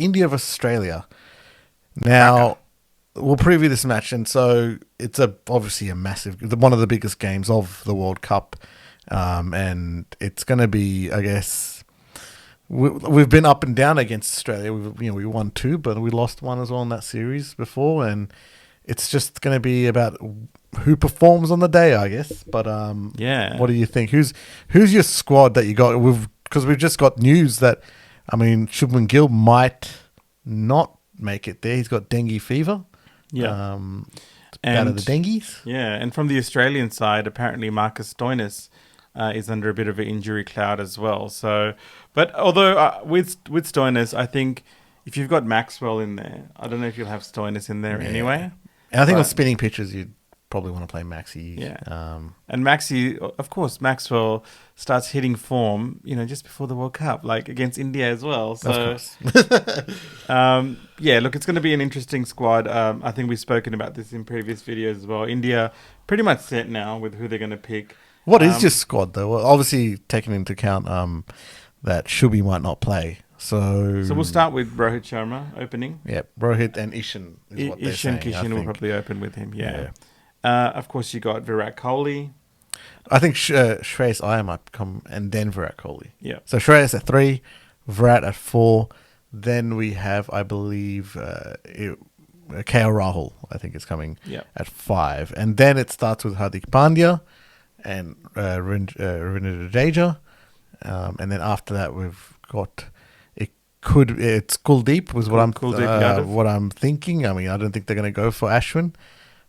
India versus Australia. Now, we'll preview this match, and so it's obviously a massive, one of the biggest games of the World Cup, and it's going to be, I guess, we've been up and down against Australia. We won 2, but we lost 1 as well in that series before, and it's just going to be about who performs on the day, I guess. But what do you think? Who's your squad that you got? Because we've just got news that, Shubman Gill might not make it there. He's got dengue fever. Yeah. Out of the dengues. Yeah, and from the Australian side, apparently Marcus Stoinis is under a bit of an injury cloud as well. So, but although with Stoinis, I think if you've got Maxwell in there, I don't know if you'll have Stoinis in there anyway. And I think on spinning pitches, you'd probably want to play Maxi. Yeah. And Maxi, of course, Maxwell starts hitting form, just before the World Cup, like against India as well. So, of course. look, it's going to be an interesting squad. I think we've spoken about this in previous videos as well. India pretty much set now with who they're going to pick. What is your squad, though? Well, obviously, taking into account that Shubi might not play. So we'll start with Rohit Sharma opening. Yeah, Rohit and Ishan is what they're saying. Kishan will probably open with him, yeah. Of course, you got Virat Kohli. I think Shreyas Iyer might come, and then Virat Kohli. Yeah. So Shreyas at 3, Virat at 4. Then we have, I believe, KL Rahul, I think, is coming at 5. And then it starts with Hardik Pandya and Ravindra Jadeja. And then after that, we've got... It's Kuldeep was what I'm thinking. I don't think they're going to go for Ashwin,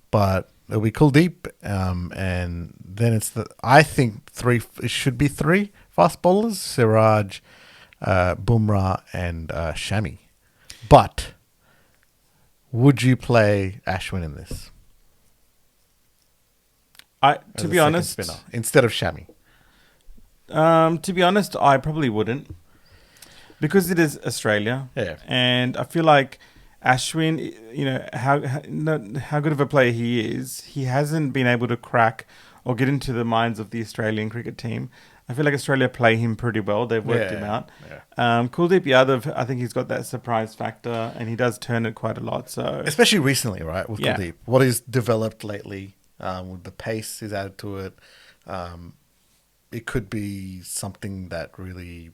but it'll be Kuldeep, and then I think 3. It should be 3 fast bowlers: Siraj, Bumrah, and Shami. But would you play Ashwin in this? To be honest, spinner, instead of Shami. To be honest, I probably wouldn't. Because it is Australia, and I feel like Ashwin, how good of a player he is, he hasn't been able to crack or get into the minds of the Australian cricket team. I feel like Australia play him pretty well. They've worked him out. Yeah. Kuldeep Yadav, I think he's got that surprise factor, and he does turn it quite a lot. So especially recently, right, with Kuldeep, what he's developed lately, with the pace he's added to it, it could be something that really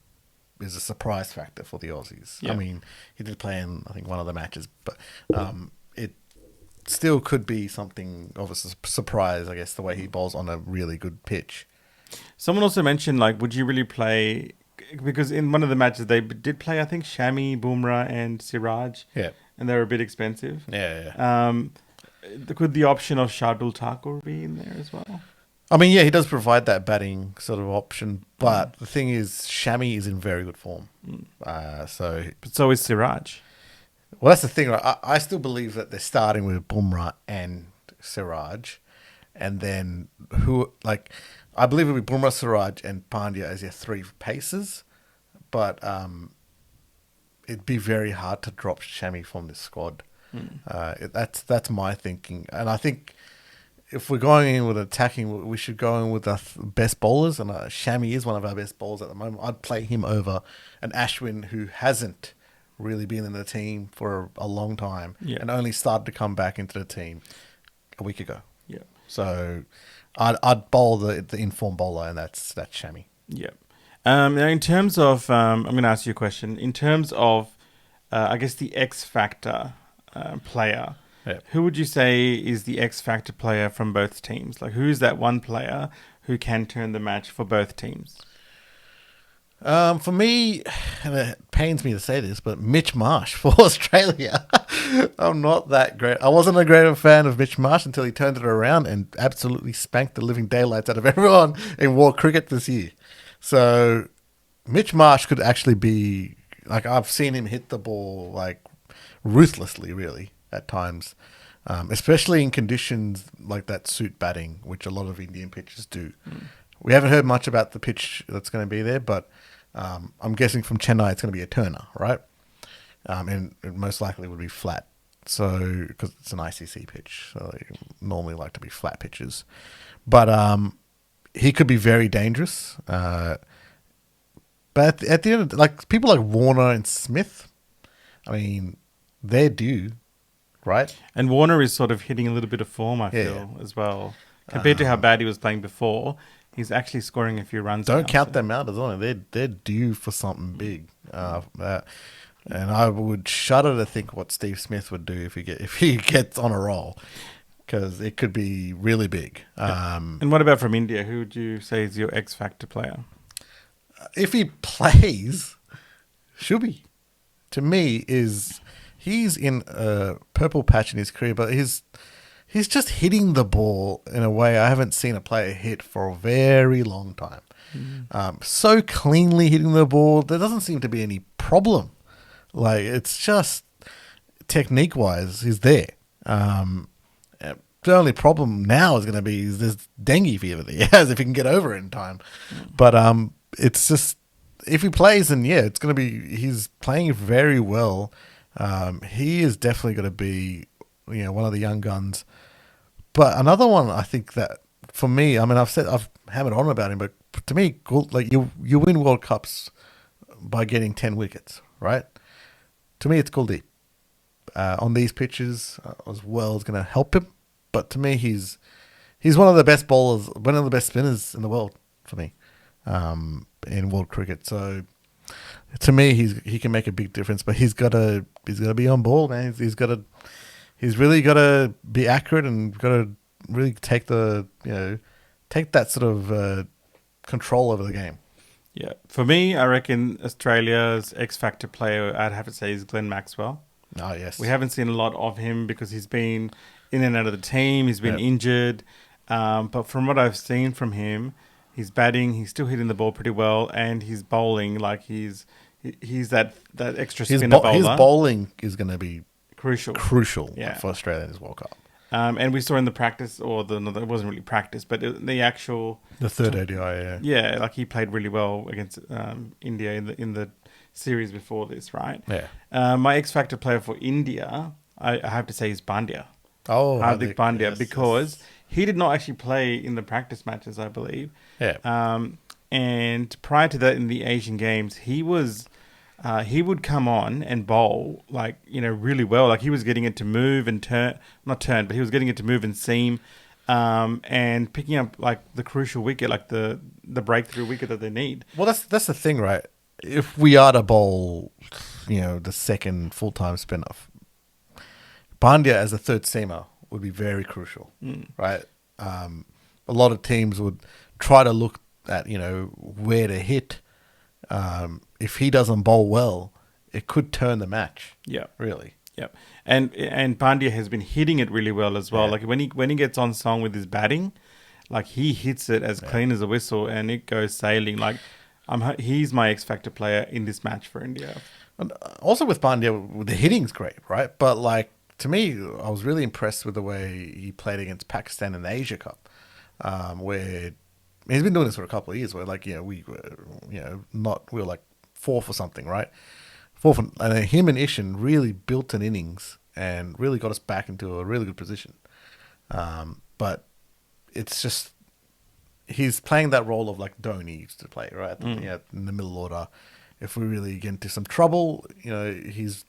is a surprise factor for the Aussies. Yeah. He did play in, I think, one of the matches, but it still could be something of a surprise, I guess, the way he bowls on a really good pitch. Someone also mentioned, would you really play... Because in one of the matches, they did play, I think, Shami, Bumrah, and Siraj. Yeah. And they were a bit expensive. Yeah. Could the option of Shardul Thakur be in there as well? He does provide that batting sort of option, but the thing is, Shami is in very good form. But so is Siraj. Well, that's the thing, right? I still believe that they're starting with Bumrah and Siraj, and then I believe it'll be Bumrah, Siraj, and Pandya as your 3 paces, but it'd be very hard to drop Shami from this squad. That's my thinking, and I think. If we're going in with attacking, we should go in with our best bowlers, and Shami is one of our best bowlers at the moment. I'd play him over an Ashwin who hasn't really been in the team for a long time and only started to come back into the team a week ago. Yeah. So I'd bowl the informed bowler, and that's Shami. Yeah. Now, in terms of, I'm going to ask you a question. In terms of, I guess, the X Factor player. Yeah. Who would you say is the X Factor player from both teams? Who's that one player who can turn the match for both teams? For me, and it pains me to say this, but Mitch Marsh for Australia. I'm not that great. I wasn't a great fan of Mitch Marsh until he turned it around and absolutely spanked the living daylights out of everyone in war cricket this year. So Mitch Marsh could actually be, I've seen him hit the ball ruthlessly, really. At times, especially in conditions like that suit batting, which a lot of Indian pitches do. We haven't heard much about the pitch that's going to be there, but I'm guessing from Chennai it's going to be a turner, right? And it most likely would be flat, so because it's an ICC pitch, so they normally like to be flat pitches. But he could be very dangerous. But at the end, people like Warner and Smith, I mean, they're due, right? And Warner is sort of hitting a little bit of form, I feel, as well. Compared to how bad he was playing before, he's actually scoring a few runs. Don't count them out as well. They're due for something big. And I would shudder to think what Steve Smith would do if he gets on a roll, because it could be really big. And what about from India? Who would you say is your X Factor player? If he plays, Shubi, to me, he's in a purple patch in his career, but he's just hitting the ball in a way I haven't seen a player hit for a very long time. So cleanly hitting the ball, there doesn't seem to be any problem. Like, it's just technique-wise, he's there. The only problem now is going to be this dengue fever that he has, if he can get over it in time. But it's just, if he plays, then yeah, it's going to be, he's playing very well. He is definitely going to be, one of the young guns. But another one, I think that for me, I mean, I've hammered on about him, but to me, like, you win World Cups by getting 10 wickets, right? To me, it's Kuldeep. On these pitches as well is going to help him. But to me, he's one of the best bowlers, one of the best spinners in the world for me, in world cricket. So to me, he can make a big difference. But he's got to be on ball, man. He's really got to be accurate and got to really take that sort of control over the game. Yeah, for me, I reckon Australia's X Factor player, I'd have to say, is Glenn Maxwell. Oh yes, we haven't seen a lot of him because he's been in and out of the team. He's been injured, but from what I've seen from him, he's batting. He's still hitting the ball pretty well, and he's bowling like he's that extra spinner bowler. His bowling is going to be crucial for Australia in this World Cup. And we saw in the practice, it wasn't really practice, but the third ODI, yeah, like he played really well against India in the series before this, right? Yeah. My X Factor player for India, I have to say, is Pandya. Oh, Hardik Pandya, because he did not actually play in the practice matches, I believe. Yeah. And prior to that, in the Asian Games, he would come on and bowl really well. Like, he was getting it to move and but he was getting it to move and seam, and picking up like the crucial wicket, like the breakthrough wicket that they need. Well, that's the thing, right? If we are to bowl, the second full-time spinner, Pandya as a third seamer would be very crucial, right? A lot of teams would try to look at, where to hit. If he doesn't bowl well, it could turn the match. Yeah, really. Yeah, and Pandya has been hitting it really well as well. Yeah. Like when he gets on song with his batting, like he hits it as clean as a whistle, and it goes sailing. Like he's my X Factor player in this match for India. And also with Pandya, the hitting's great, right? But like, to me, I was really impressed with the way he played against Pakistan in the Asia Cup, where he's been doing this for a couple of years. Where we were like fourth or something, right? And then him and Ishan really built an innings and really got us back into a really good position. But it's just, he's playing that role of like Dhoni used to play, right? In the middle order. If we really get into some trouble, he's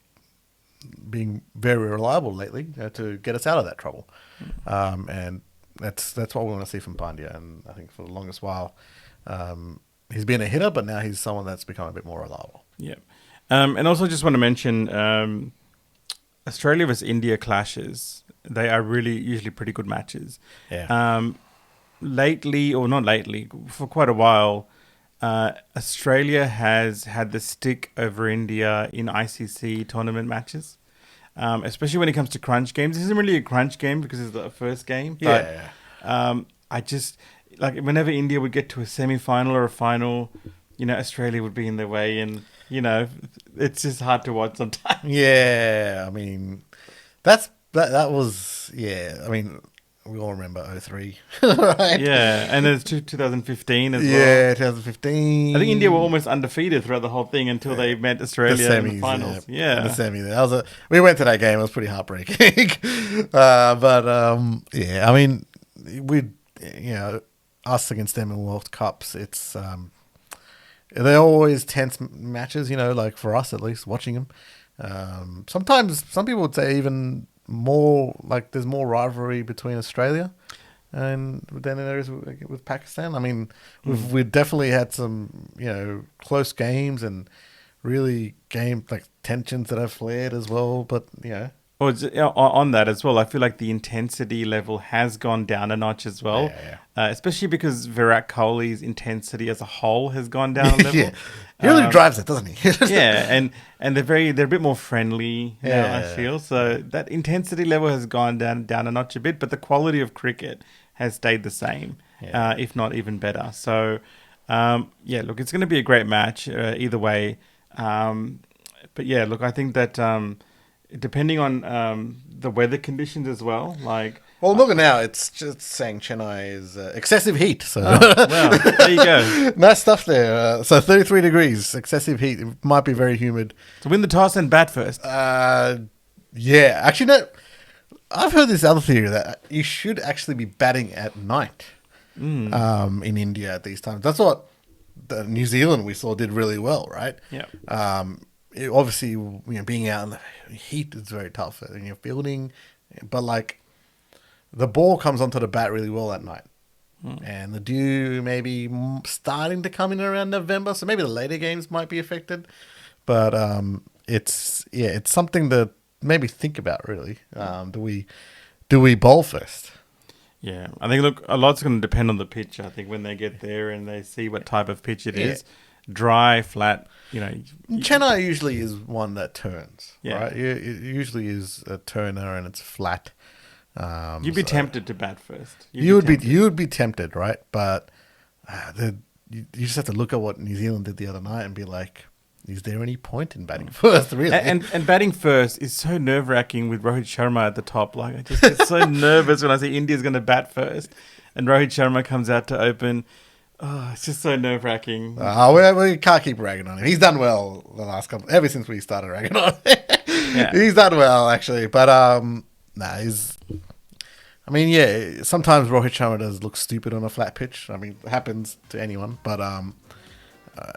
being very reliable lately to get us out of that trouble. And that's what we want to see from Pandya. And I think for the longest while, he's been a hitter, but now he's someone that's become a bit more reliable. Yeah. And also just want to mention Australia versus India clashes. They are really usually pretty good matches. Yeah. Lately, or not lately, for quite a while, Australia has had the stick over India in ICC tournament matches, especially when it comes to crunch games. This isn't really a crunch game because it's the first game. But, I just, like, whenever India would get to a semi-final or a final, Australia would be in their way, and it's just hard to watch sometimes. Yeah, I mean, that was, yeah. I mean, we all remember 2003, right? Yeah, and there's 2015 as well. Yeah, 2015. I think India were almost undefeated throughout the whole thing until they met Australia in the finals. Yeah. The semi. We went to that game. It was pretty heartbreaking. Yeah, I mean, us against them in World Cups, they're always tense matches, like for us at least, watching them. Sometimes some people would say even more, like there's more rivalry between Australia and than there is with Pakistan. I mean, we've definitely had some, close games and really like tensions that have flared as well. But Well, on that as well, I feel like the intensity level has gone down a notch as well, especially because Virat Kohli's intensity as a whole has gone down a level. Yeah, he really drives it, doesn't he? Yeah, and they're a bit more friendly now. I feel so that intensity level has gone down a notch a bit, but the quality of cricket has stayed the same, if not even better. So, look, it's going to be a great match either way. But yeah, look, I think that. Depending on the weather conditions as well, like... Well, look at now, it's just saying Chennai is excessive heat. So, well, there you go. Nice stuff there. So 33 degrees, excessive heat. It might be very humid. So win the toss and bat first. Yeah. Actually, no. I've heard this other theory that you should actually be batting at night in India at these times. That's what the New Zealand we saw did really well, right? Yeah. Obviously, being out in the heat is very tough in your fielding, but like the ball comes onto the bat really well at night, and the dew maybe starting to come in around November, so maybe the later games might be affected. But it's something to maybe think about. Really, do we bowl first? Yeah, I think a lot's going to depend on the pitch. I think when they get there and they see what type of pitch it is. Dry, flat, Chennai usually is one that turns, right? It usually is a turner and it's flat. You'd be tempted to bat first. You would be tempted, right? But you just have to look at what New Zealand did the other night and be like, is there any point in batting first, really? And batting first is so nerve-wracking with Rohit Sharma at the top. Like, I just get so nervous when I see India's going to bat first and Rohit Sharma comes out to open. Oh, it's just so nerve-wracking. We can't keep ragging on him. He's done well the last couple, ever since we started ragging on him. He's done well, actually. But, sometimes Rohit Sharma does look stupid on a flat pitch. I mean, it happens to anyone. But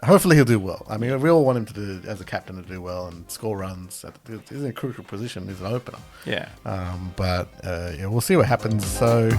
hopefully he'll do well. I mean, we all want him to do, as a captain, to do well and score runs. He's in a crucial position. He's an opener. Yeah. We'll see what happens. So...